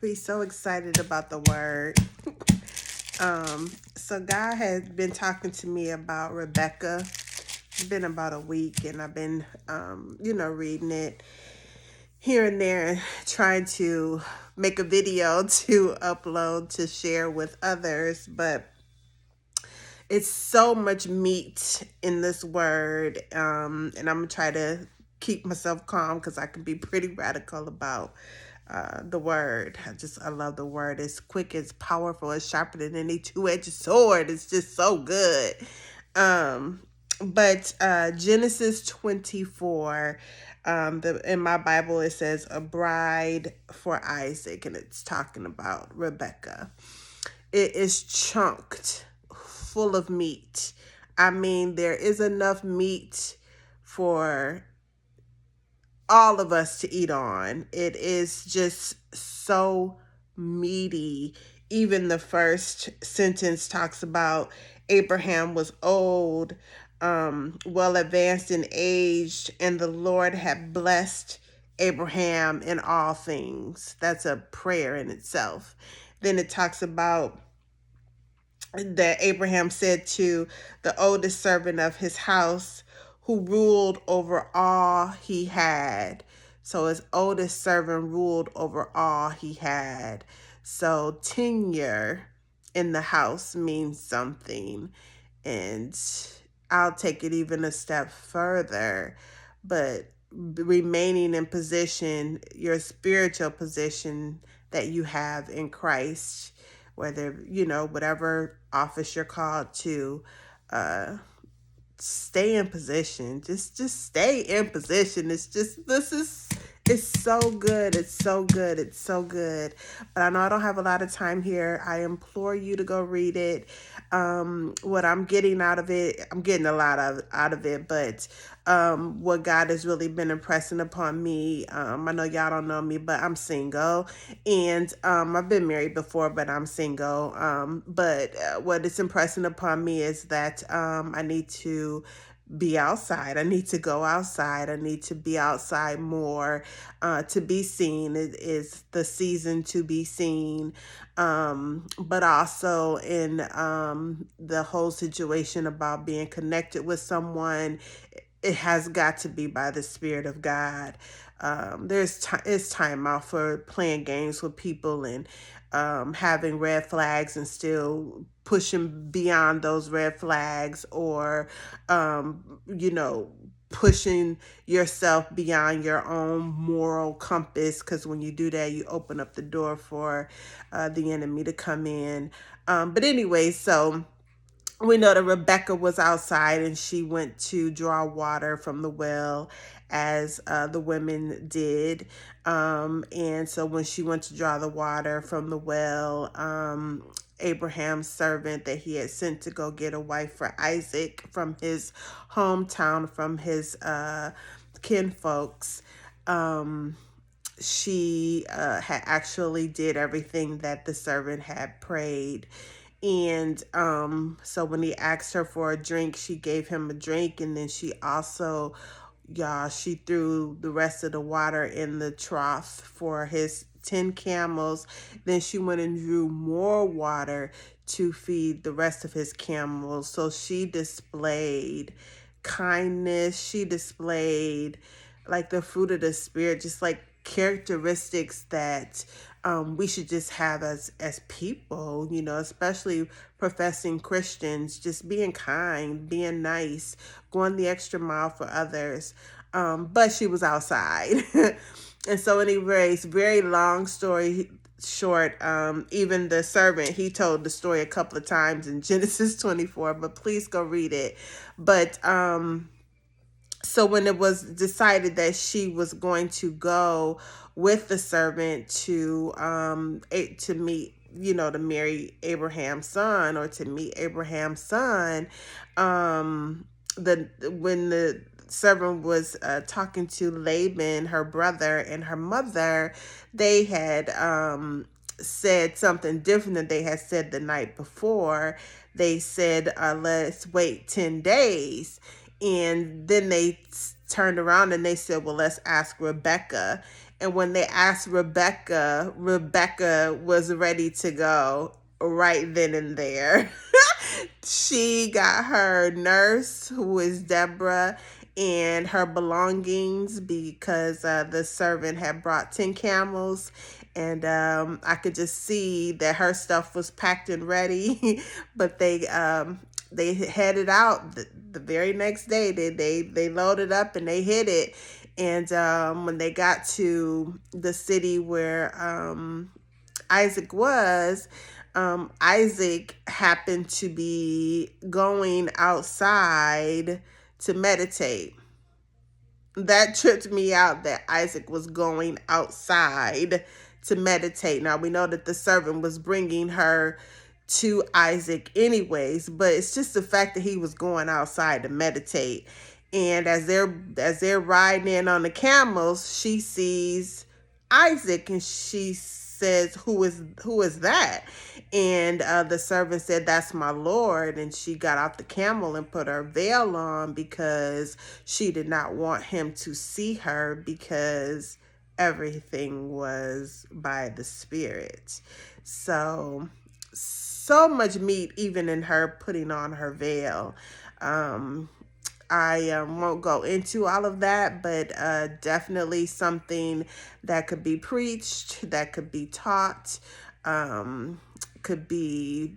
be so excited about the word. So God has been talking to me about Rebecca. It's been about a week, and I've been, reading it here and there, and trying to make a video to upload to share with others. But it's so much meat in this word, and I'm gonna try to keep myself calm because I can be pretty radical about the word. I love the word. It's quick, it's powerful, it's sharper than any two-edged sword. It's just so good. Um, but Genesis 24, in my Bible it says a bride for Isaac, and it's talking about Rebecca. It is chunked full of meat. I mean, there is enough meat for all of us to eat on. It is just so meaty. Even the first sentence talks about Abraham was old, well advanced in age, and the Lord had blessed Abraham in all things. That's a prayer in itself. Then it talks about that Abraham said to the oldest servant of his house, who ruled over all he had. So his oldest servant ruled over all he had. So tenure in the house means something. And I'll take it even a step further. But remaining in position, your spiritual position that you have in Christ, whether, whatever office you're called to, uh, stay in position. Just stay in position. It's so good. It's so good. It's so good. But I know I don't have a lot of time here. I implore you to go read it. What I'm getting out of it, I'm getting a lot out of it, but what God has really been impressing upon me. I know y'all don't know me, but I'm single, and I've been married before, but I'm single. But what it's impressing upon me is that I need to be outside. I need to go outside. I need to be outside more, to be seen. It is the season to be seen. But also in the whole situation about being connected with someone, it has got to be by the Spirit of God. It's time out for playing games with people and having red flags and still pushing beyond those red flags, or pushing yourself beyond your own moral compass, because when you do that, you open up the door for the enemy to come in. But anyway, so we know that Rebecca was outside and she went to draw water from the well, as the women did. And so when she went to draw the water from the well, Abraham's servant that he had sent to go get a wife for Isaac from his hometown, from his kinfolks, she had actually did everything that the servant had prayed. And so when he asked her for a drink, she gave him a drink. And then she also, y'all, she threw the rest of the water in the trough for his 10 camels. Then she went and drew more water to feed the rest of his camels. So she displayed kindness. She displayed like the fruit of the Spirit, just like characteristics that we should just have as people, especially professing Christians, just being kind, being nice, going the extra mile for others. But she was outside. And so anyways, very long story short, even the servant, he told the story a couple of times in Genesis 24, but please go read it. But so when it was decided that she was going to go with the servant to meet, to marry Abraham's son, or to meet Abraham's son, when the servant was talking to Laban, her brother, and her mother, they had said something different than they had said the night before. They said, let's wait 10 days. And then they turned around and they said, well, let's ask Rebecca. And when they asked Rebecca, Rebecca was ready to go right then and there. She got her nurse, who is Deborah, and her belongings because the servant had brought 10 camels. And I could just see that her stuff was packed and ready. But they headed out the very next day. They loaded up and they hit it. And when they got to the city where Isaac was, Isaac happened to be going outside to meditate. That tripped me out that Isaac was going outside to meditate. Now we know that the servant was bringing her to Isaac anyways, but it's just the fact that he was going outside to meditate. And as they're riding in on the camels, she sees Isaac and she says, who is that? And the servant said, that's my Lord. And she got off the camel and put her veil on because she did not want him to see her, because everything was by the Spirit. So much meat even in her putting on her veil. I won't go into all of that, but definitely something that could be preached, that could be taught, could be,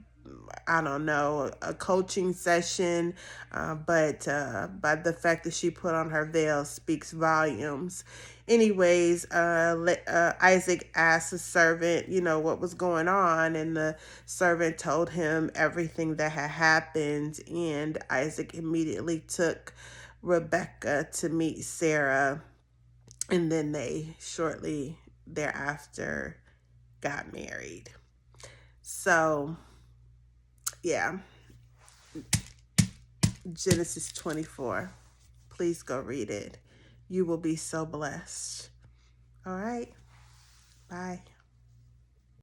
I don't know, a coaching session, but the fact that she put on her veil speaks volumes. Anyways, Isaac asked the servant, what was going on, and the servant told him everything that had happened, and Isaac immediately took Rebecca to meet Sarah, and then they shortly thereafter got married. So, yeah, Genesis 24. Please go read it. You will be so blessed. All right. Bye.